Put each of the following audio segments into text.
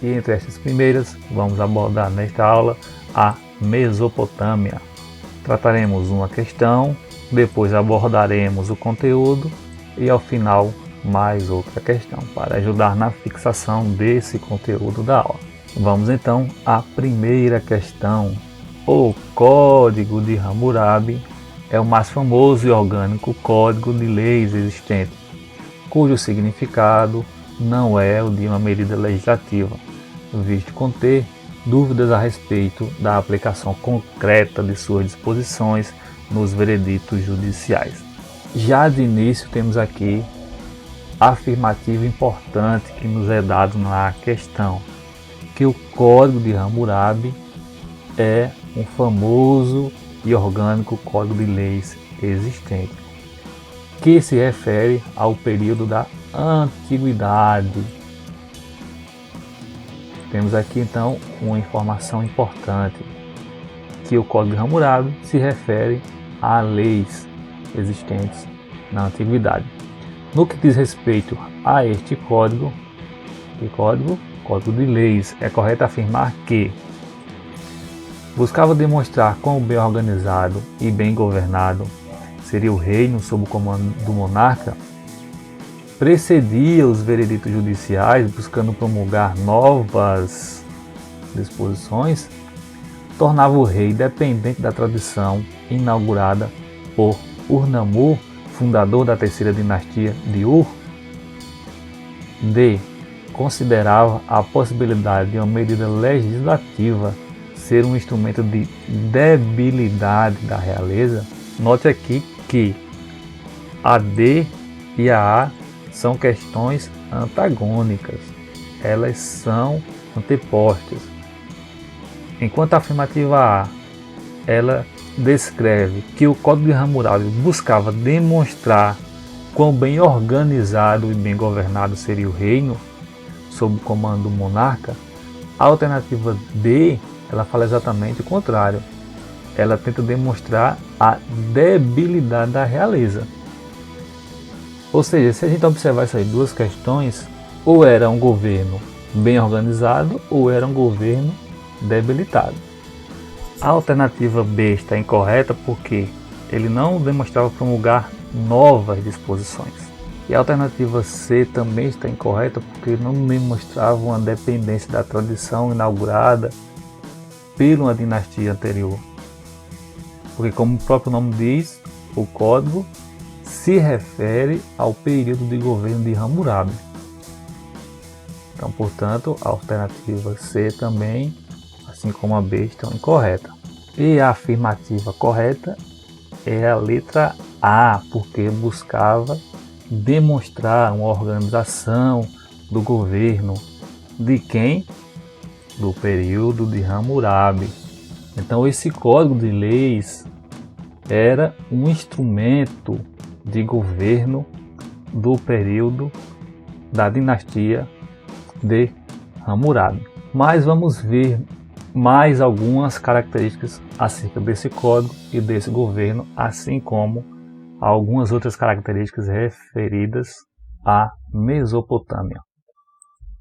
E entre estas primeiras, vamos abordar nesta aula a Mesopotâmia. Trataremos uma questão, depois abordaremos o conteúdo e ao final mais outra questão, para ajudar na fixação desse conteúdo da aula. Vamos então à primeira questão. O Código de Hammurabi é o mais famoso e orgânico código de leis existente, cujo significado não é o de uma medida legislativa, visto conter dúvidas a respeito da aplicação concreta de suas disposições nos vereditos judiciais. Já de início temos aqui a afirmativa importante que nos é dado na questão, que o Código de Hammurabi é um famoso e orgânico código de leis existente, que se refere ao período da Antiguidade. Temos aqui então uma informação importante, que o Código de Hammurabi se refere a leis existentes na Antiguidade. No que diz respeito a este código, Código de Leis, é correto afirmar que buscava demonstrar quão bem organizado e bem governado seria o reino sob o comando do monarca, precedia os vereditos judiciais buscando promulgar novas disposições, tornava o rei dependente da tradição inaugurada por Ur-Nammu, fundador da terceira dinastia de Ur. D. Considerava a possibilidade de uma medida legislativa ser um instrumento de debilidade da realeza. Note aqui que a D e a A são questões antagônicas, elas são antepostas. Enquanto a afirmativa A, ela descreve que o Código de Hammurabi buscava demonstrar quão bem organizado e bem governado seria o reino sob o comando do monarca, a alternativa D, ela fala exatamente o contrário. Ela tenta demonstrar a debilidade da realeza. Ou seja, se a gente observar essas duas questões, ou era um governo bem organizado, ou era um governo debilitado. A alternativa B está incorreta porque ele não demonstrava promulgar novas disposições. E a alternativa C também está incorreta porque não demonstrava uma dependência da tradição inaugurada por uma dinastia anterior. Porque, como o próprio nome diz, o código se refere ao período de governo de Hammurabi. Então, portanto, a alternativa C também, assim como a B, estão incorreta. E a afirmativa correta é a letra A, porque buscava demonstrar uma organização do governo de quem? Do período de Hammurabi. Então, esse código de leis era um instrumento de governo do período da dinastia de Hammurabi. Mas vamos ver mais algumas características acerca desse código e desse governo, assim como algumas outras características referidas à Mesopotâmia.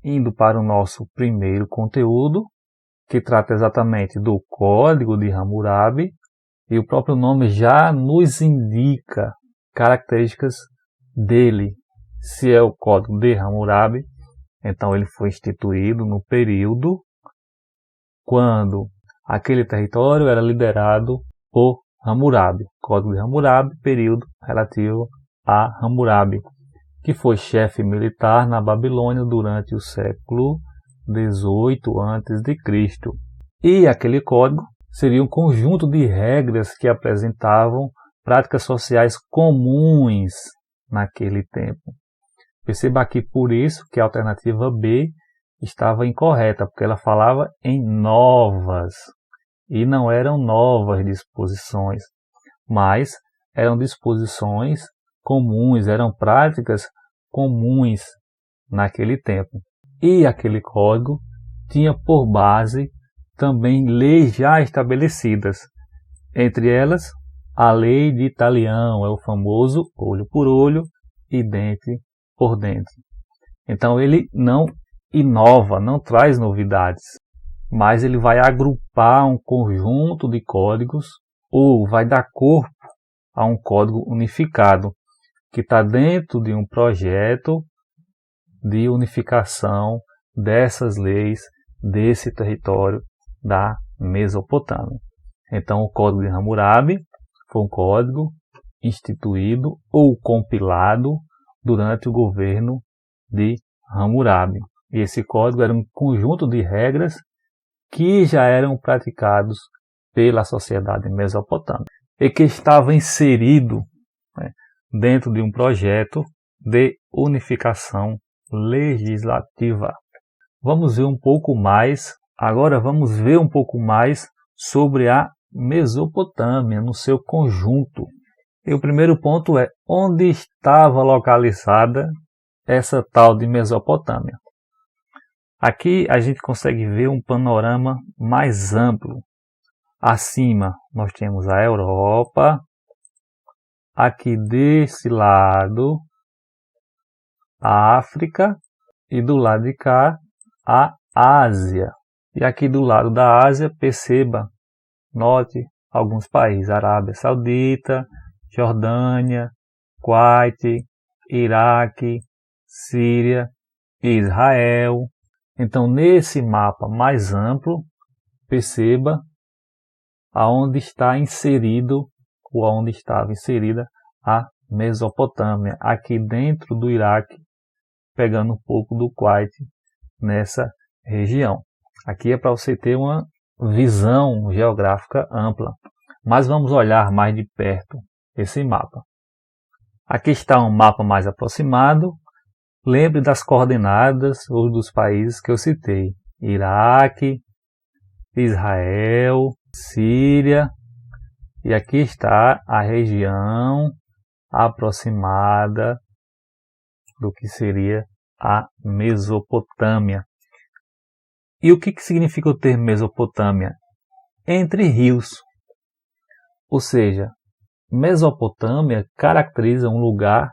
Indo para o nosso primeiro conteúdo, que trata exatamente do Código de Hammurabi, e o próprio nome já nos indica características dele. Se é o Código de Hammurabi, então ele foi instituído no período quando aquele território era liderado por Hammurabi. Código de Hammurabi, período relativo a Hammurabi, que foi chefe militar na Babilônia durante o século 18 a.C. E aquele código seria um conjunto de regras que apresentavam práticas sociais comuns naquele tempo. Perceba aqui por isso que a alternativa B estava incorreta, porque ela falava em novas, e não eram novas disposições, mas eram disposições comuns, eram práticas comuns naquele tempo. E aquele código tinha por base também leis já estabelecidas, entre elas a lei de Italião, é o famoso olho por olho e dente por dente. Então ele não inova, não traz novidades, mas ele vai agrupar um conjunto de códigos ou vai dar corpo a um código unificado que está dentro de um projeto de unificação dessas leis desse território da Mesopotâmia. Então, o Código de Hammurabi foi um código instituído ou compilado durante o governo de Hammurabi. E esse código era um conjunto de regras que já eram praticados pela sociedade mesopotâmica e que estava inserido, né, dentro de um projeto de unificação legislativa. Vamos ver um pouco mais, agora vamos ver um pouco mais sobre a Mesopotâmia no seu conjunto. E o primeiro ponto é onde estava localizada essa tal de Mesopotâmia. Aqui a gente consegue ver um panorama mais amplo. Acima nós temos a Europa, aqui desse lado a África e do lado de cá a Ásia. E aqui do lado da Ásia, perceba, note alguns países: Arábia Saudita, Jordânia, Kuwait, Iraque, Síria e Israel. Então, nesse mapa mais amplo, perceba aonde está inserido ou aonde estava inserida a Mesopotâmia, aqui dentro do Iraque, pegando um pouco do Kuwait nessa região. Aqui é para você ter uma visão geográfica ampla, mas vamos olhar mais de perto esse mapa. Aqui está um mapa mais aproximado. Lembre das coordenadas ou dos países que eu citei: Iraque, Israel, Síria, e aqui está a região aproximada do que seria a Mesopotâmia. E o que significa o termo Mesopotâmia? Entre rios. Ou seja, Mesopotâmia caracteriza um lugar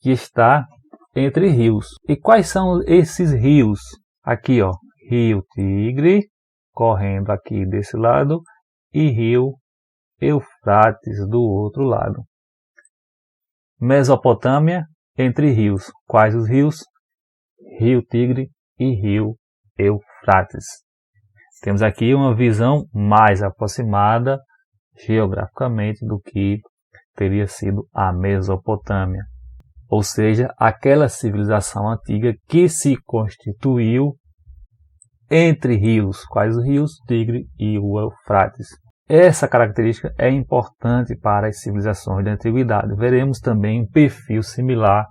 que está entre rios. E quais são esses rios? Aqui, ó, Rio Tigre, correndo aqui desse lado, e Rio Eufrates do outro lado. Mesopotâmia entre rios. Quais os rios? Rio Tigre e Rio Eufrates. Temos aqui uma visão mais aproximada geograficamente do que teria sido a Mesopotâmia. Ou seja, aquela civilização antiga que se constituiu entre rios. Quais os rios? Tigre e o Eufrates. Essa característica é importante para as civilizações da antiguidade. Veremos também um perfil similar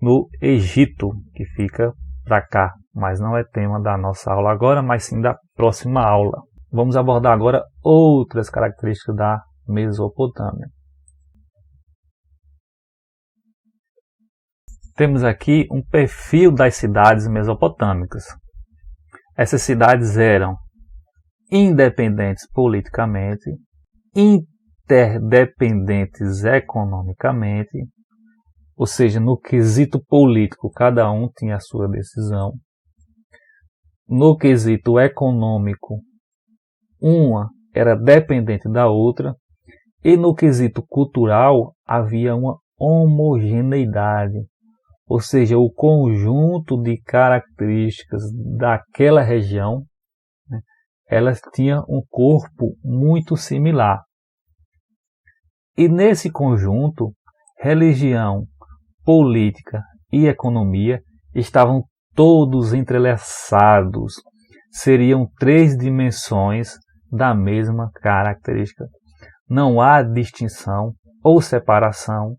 no Egito, que fica para cá, mas não é tema da nossa aula agora, mas sim da próxima aula. Vamos abordar agora outras características da Mesopotâmia. Temos aqui um perfil das cidades mesopotâmicas. Essas cidades eram independentes politicamente, interdependentes economicamente, ou seja, no quesito político cada um tinha a sua decisão. No quesito econômico, uma era dependente da outra, e no quesito cultural havia uma homogeneidade, ou seja, o conjunto de características daquela região, né, elas tinham um corpo muito similar. E nesse conjunto, religião, política e economia estavam todos entrelaçados. Seriam três dimensões da mesma característica. Não há distinção ou separação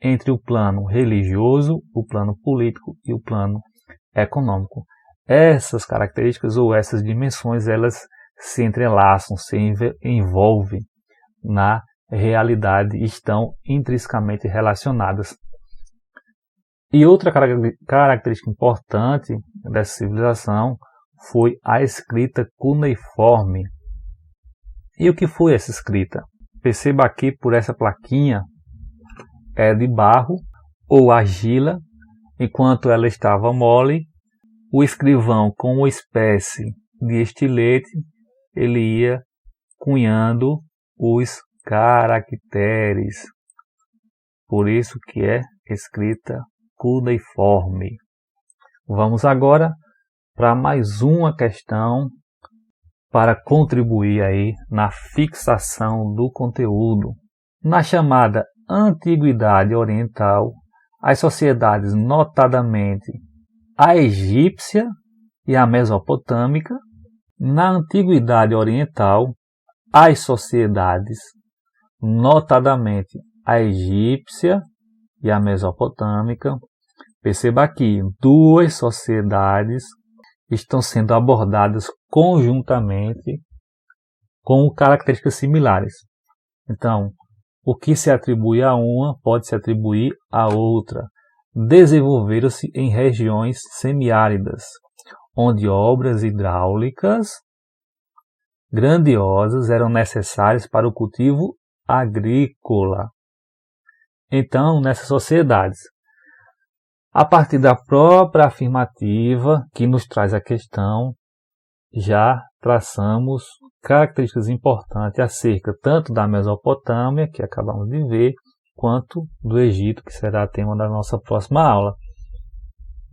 entre o plano religioso, o plano político e o plano econômico. Essas características ou essas dimensões, elas se entrelaçam, se envolvem na realidade e estão intrinsecamente relacionadas. E outra característica importante dessa civilização foi a escrita cuneiforme. E o que foi essa escrita? Perceba aqui por essa plaquinha, é de barro ou argila, enquanto ela estava mole, o escrivão, com uma espécie de estilete, ele ia cunhando os caracteres. Por isso que é escrita cuneiforme. Vamos agora para mais uma questão para contribuir aí na fixação do conteúdo. Na chamada Antiguidade Oriental, as sociedades, notadamente a egípcia e a mesopotâmica, na Antiguidade Oriental, as sociedades, notadamente a egípcia e a mesopotâmica, perceba aqui, duas sociedades estão sendo abordadas conjuntamente com características similares. Então, o que se atribui a uma pode se atribuir à outra. Desenvolveram-se em regiões semiáridas, onde obras hidráulicas grandiosas eram necessárias para o cultivo agrícola. Então, nessas sociedades, a partir da própria afirmativa que nos traz a questão, já traçamos características importantes acerca tanto da Mesopotâmia, que acabamos de ver, quanto do Egito, que será tema da nossa próxima aula,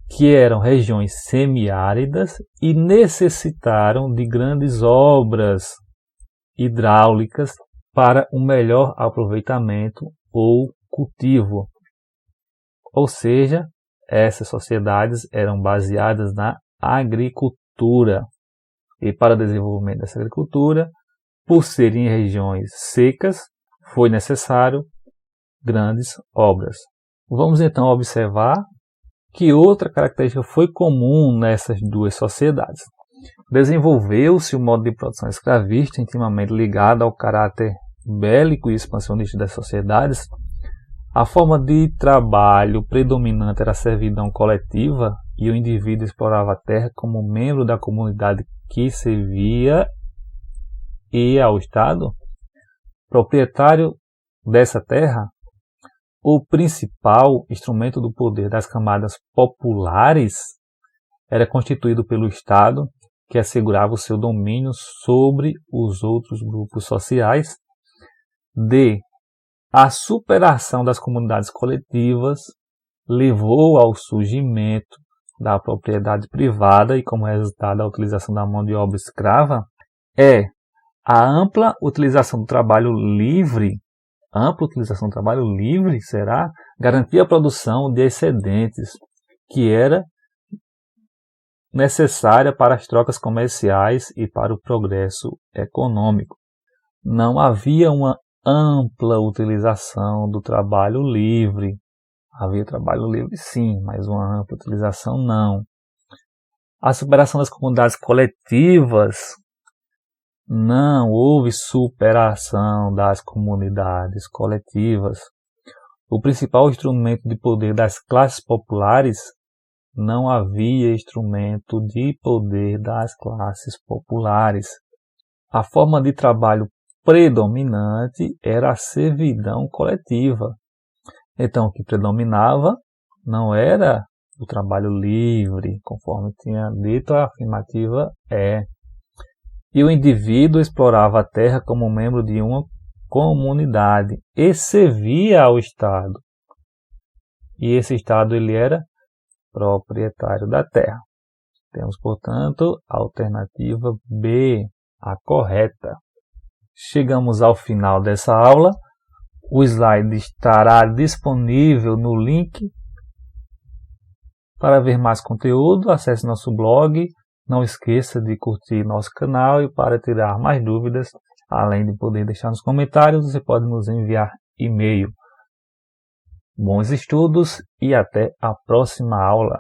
que eram regiões semiáridas e necessitaram de grandes obras hidráulicas para um melhor aproveitamento ou cultivo. Ou seja, essas sociedades eram baseadas na agricultura. E para o desenvolvimento dessa agricultura, por serem regiões secas, foi necessário grandes obras. Vamos então observar que outra característica foi comum nessas duas sociedades. Desenvolveu-se o modo de produção escravista intimamente ligado ao caráter bélico e expansionista das sociedades. A forma de trabalho predominante era a servidão coletiva e o indivíduo explorava a terra como membro da comunidade que servia e ao Estado, proprietário dessa terra. O principal instrumento do poder das camadas populares era constituído pelo Estado, que assegurava o seu domínio sobre os outros grupos sociais. A superação das comunidades coletivas levou ao surgimento da propriedade privada e, como resultado, a utilização da mão de obra escrava. A ampla utilização do trabalho livre. Ampla utilização do trabalho livre, será? Garantia a produção de excedentes, que era necessária para as trocas comerciais e para o progresso econômico. Não havia uma ampla utilização do trabalho livre. Havia trabalho livre sim, mas uma ampla utilização não. A superação das comunidades coletivas. Não houve superação das comunidades coletivas. O principal instrumento de poder das classes populares, não havia instrumento de poder das classes populares. A forma de trabalho predominante era a servidão coletiva. Então, o que predominava não era o trabalho livre, conforme tinha dito, a afirmativa é. E o indivíduo explorava a terra como membro de uma comunidade e servia ao Estado. E esse Estado ele era proprietário da terra. Temos, portanto, a alternativa B, a correta. Chegamos ao final dessa aula. O slide estará disponível no link. Para ver mais conteúdo, acesse nosso blog. Não esqueça de curtir nosso canal e para tirar mais dúvidas, além de poder deixar nos comentários, você pode nos enviar e-mail. Bons estudos e até a próxima aula.